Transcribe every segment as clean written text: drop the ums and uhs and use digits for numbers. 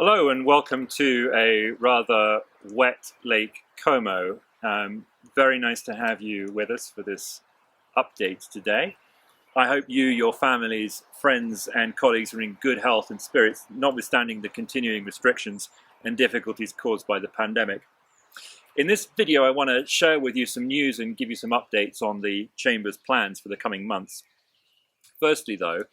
Hello and welcome to a rather wet Lake Como. Very nice to have you with us for this update today. I hope you, your families, friends and colleagues are in good health and spirits, notwithstanding the continuing restrictions and difficulties caused by the pandemic. In this video I want to share with you some news and give you some updates on the Chamber's plans for the coming months. Firstly though,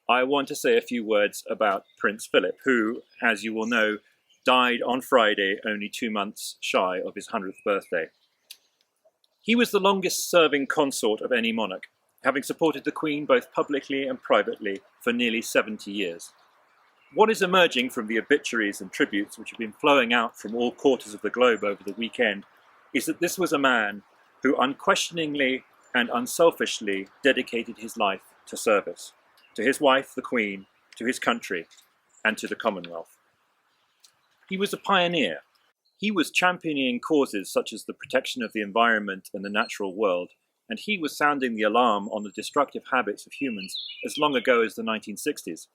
I want to say a few words about Prince Philip, who, as you will know, died on Friday, only 2 months shy of his 100th birthday. He was the longest serving consort of any monarch, having supported the Queen both publicly and privately for nearly 70 years. What is emerging from the obituaries and tributes which have been flowing out from all quarters of the globe over the weekend is that this was a man who unquestioningly and unselfishly dedicated his life to service. To his wife, the Queen, to his country, and to the Commonwealth. He was a pioneer. He was championing causes such as the protection of the environment and the natural world, and he was sounding the alarm on the destructive habits of humans as long ago as the 1960s.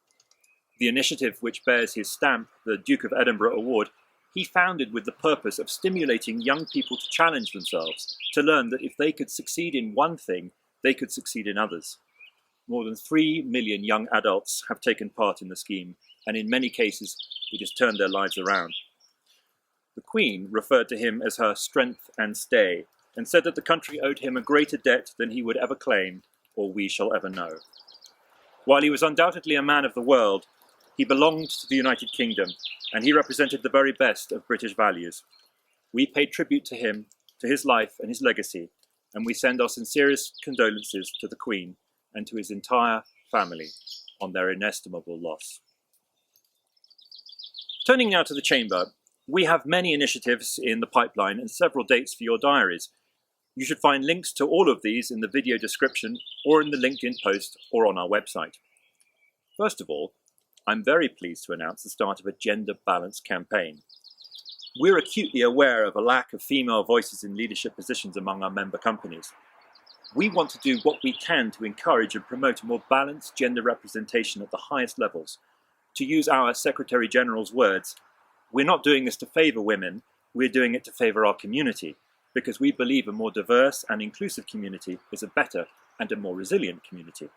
The initiative which bears his stamp, the Duke of Edinburgh Award, he founded with the purpose of stimulating young people to challenge themselves, to learn that if they could succeed in one thing, they could succeed in others. More than 3 million young adults have taken part in the scheme, and in many cases it has turned their lives around. The Queen referred to him as her strength and stay, and said that the country owed him a greater debt than he would ever claim, or we shall ever know. While he was undoubtedly a man of the world, he belonged to the United Kingdom, and he represented the very best of British values. We pay tribute to him, to his life and his legacy, and we send our sincerest condolences to the Queen and to his entire family on their inestimable loss. Turning now to the Chamber, we have many initiatives in the pipeline and several dates for your diaries. You should find links to all of these in the video description or in the LinkedIn post or on our website. First of all, I'm very pleased to announce the start of a gender balance campaign. We're acutely aware of a lack of female voices in leadership positions among our member companies. We want to do what we can to encourage and promote a more balanced gender representation at the highest levels. To use our Secretary General's words, we're not doing this to favour women, we're doing it to favour our community, because we believe a more diverse and inclusive community is a better and a more resilient community.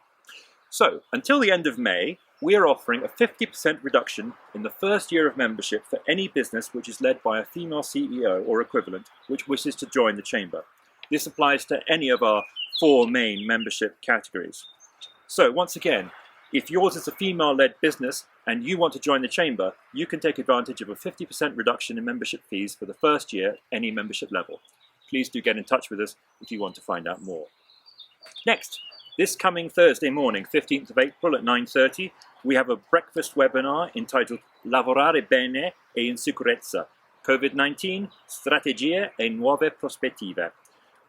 So, until the end of May, we are offering a 50% reduction in the first year of membership for any business which is led by a female CEO or equivalent which wishes to join the Chamber. This applies to any of our 4 main membership categories. So once again, if yours is a female-led business and you want to join the Chamber, you can take advantage of a 50% reduction in membership fees for the first year at any membership level. Please do get in touch with us if you want to find out more. Next, this coming Thursday morning, 15th of April at 9:30, we have a breakfast webinar entitled Lavorare bene sicurezza, COVID-19, Strategie e nuove prospettive.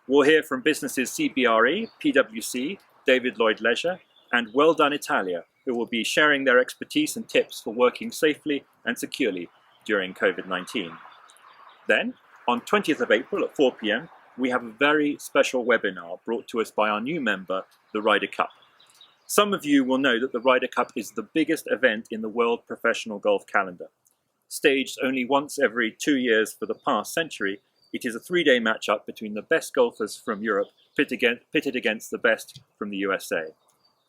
We'll hear from businesses CBRE, PwC, David Lloyd Leisure, and Well Done Italia, who will be sharing their expertise and tips for working safely and securely during COVID-19. Then, on 20th of April at 4 p.m, we have a very special webinar brought to us by our new member, the Ryder Cup. Some of you will know that the Ryder Cup is the biggest event in the world professional golf calendar. Staged only once every 2 years for the past century, it is a 3-day matchup between the best golfers from Europe pitted against the best from the USA.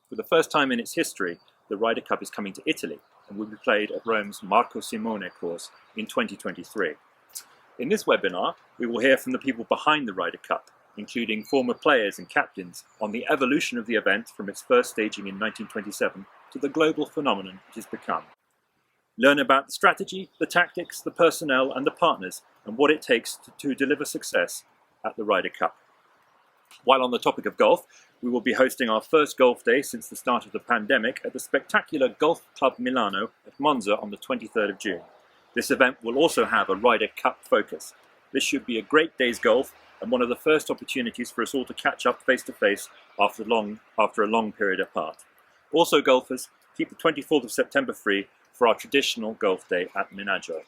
For the first time in its history, the Ryder Cup is coming to Italy and will be played at Rome's Marco Simone course in 2023. In this webinar, we will hear from the people behind the Ryder Cup, including former players and captains, on the evolution of the event from its first staging in 1927 to the global phenomenon it has become. Learn about the strategy, the tactics, the personnel and the partners, and what it takes to deliver success at the Ryder Cup. While on the topic of golf, we will be hosting our first golf day since the start of the pandemic at the spectacular Golf Club Milano at Monza on the 23rd of June. This event will also have a Ryder Cup focus. This should be a great day's golf and one of the first opportunities for us all to catch up face to face after a long period apart. Also golfers, keep the 24th of September free for our traditional golf day at Menaggio.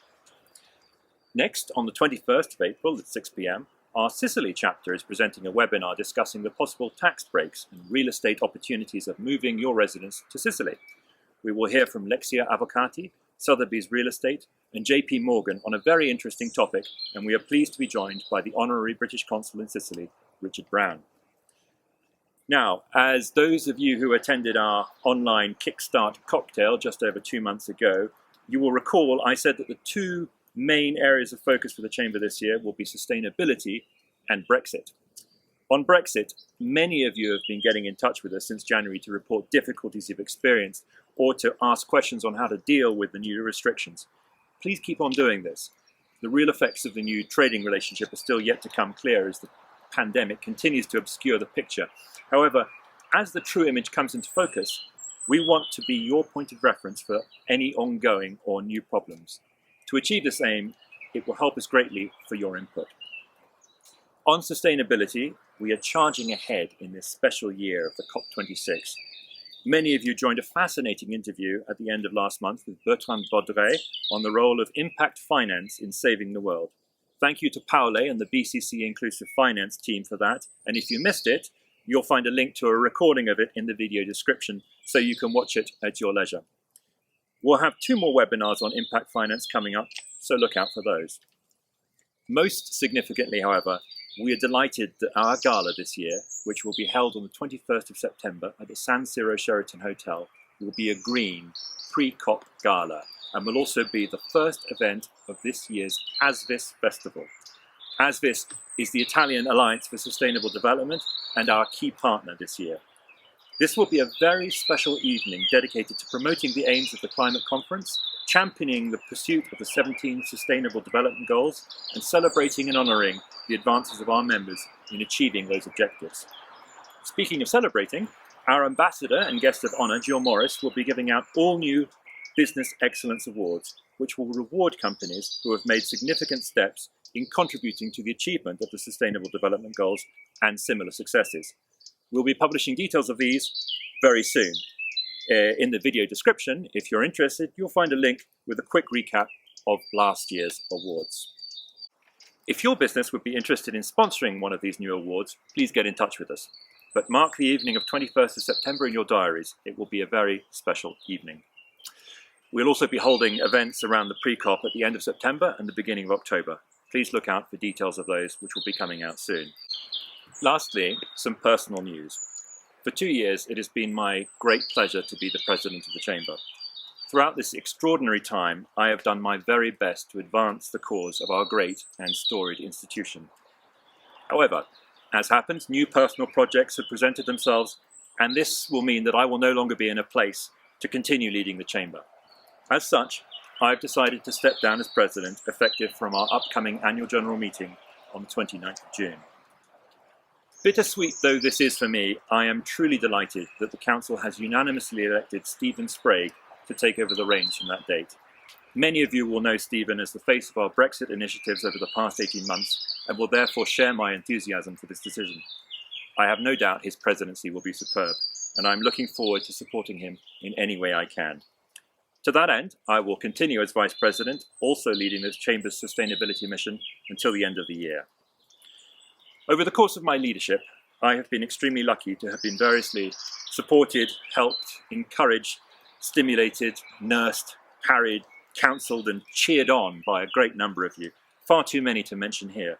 Next, on the 21st of April at 6 p.m, our Sicily chapter is presenting a webinar discussing the possible tax breaks and real estate opportunities of moving your residence to Sicily. We will hear from Lexia Avvocati, Sotheby's Real Estate, and JP Morgan on a very interesting topic, and we are pleased to be joined by the Honorary British Consul in Sicily, Richard Brown. Now, as those of you who attended our online Kickstart cocktail just over 2 months ago, you will recall I said that the two main areas of focus for the Chamber this year will be sustainability and Brexit. On Brexit, many of you have been getting in touch with us since January to report difficulties you've experienced or to ask questions on how to deal with the new restrictions. Please keep on doing this. The real effects of the new trading relationship are still yet to come clear as the pandemic continues to obscure the picture. However, as the true image comes into focus, we want to be your point of reference for any ongoing or new problems. To achieve this aim, it will help us greatly for your input. On sustainability, we are charging ahead in this special year of the COP26. Many of you joined a fascinating interview at the end of last month with Bertrand Baudret on the role of impact finance in saving the world. Thank you to Paule and the BCCI Inclusive Finance team for that, and if you missed it, you'll find a link to a recording of it in the video description so you can watch it at your leisure. We'll have 2 more webinars on impact finance coming up, so look out for those. Most significantly, however, we are delighted that our gala this year, which will be held on the 21st of September at the San Siro Sheraton Hotel, will be a green pre-COP gala and will also be the first event of this year's ASVIS Festival. ASVIS is the Italian Alliance for Sustainable Development and our key partner this year. This will be a very special evening dedicated to promoting the aims of the climate conference, championing the pursuit of the 17 Sustainable Development Goals, and celebrating and honouring the advances of our members in achieving those objectives. Speaking of celebrating, our ambassador and guest of honour, Jill Morris, will be giving out all new Business Excellence Awards, which will reward companies who have made significant steps in contributing to the achievement of the Sustainable Development Goals and similar successes. We'll be publishing details of these very soon. In the video description, if you're interested, you'll find a link with a quick recap of last year's awards. If your business would be interested in sponsoring one of these new awards, please get in touch with us. But mark the evening of 21st of September in your diaries. It will be a very special evening. We'll also be holding events around the pre-COP at the end of September and the beginning of October. Please look out for details of those, which will be coming out soon. Lastly, some personal news. For 2 years, it has been my great pleasure to be the President of the Chamber. Throughout this extraordinary time, I have done my very best to advance the cause of our great and storied institution. However, as happens, new personal projects have presented themselves, and this will mean that I will no longer be in a place to continue leading the Chamber. As such, I've decided to step down as President, effective from our upcoming annual general meeting on the 29th of June. Bittersweet though this is for me, I am truly delighted that the Council has unanimously elected Stephen Sprague to take over the reins from that date. Many of you will know Stephen as the face of our Brexit initiatives over the past 18 months and will therefore share my enthusiasm for this decision. I have no doubt his presidency will be superb, and I'm looking forward to supporting him in any way I can. To that end, I will continue as Vice President, also leading this Chamber's sustainability mission until the end of the year. Over the course of my leadership, I have been extremely lucky to have been variously supported, helped, encouraged, stimulated, nursed, parried, counselled and cheered on by a great number of you, far too many to mention here.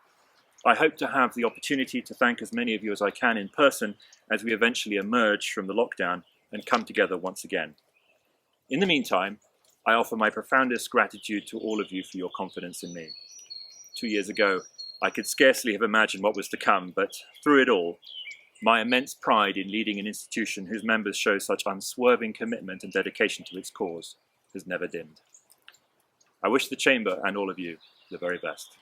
I hope to have the opportunity to thank as many of you as I can in person as we eventually emerge from the lockdown and come together once again. In the meantime, I offer my profoundest gratitude to all of you for your confidence in me. 2 years ago, I could scarcely have imagined what was to come, but through it all, my immense pride in leading an institution whose members show such unswerving commitment and dedication to its cause has never dimmed. I wish the Chamber and all of you the very best.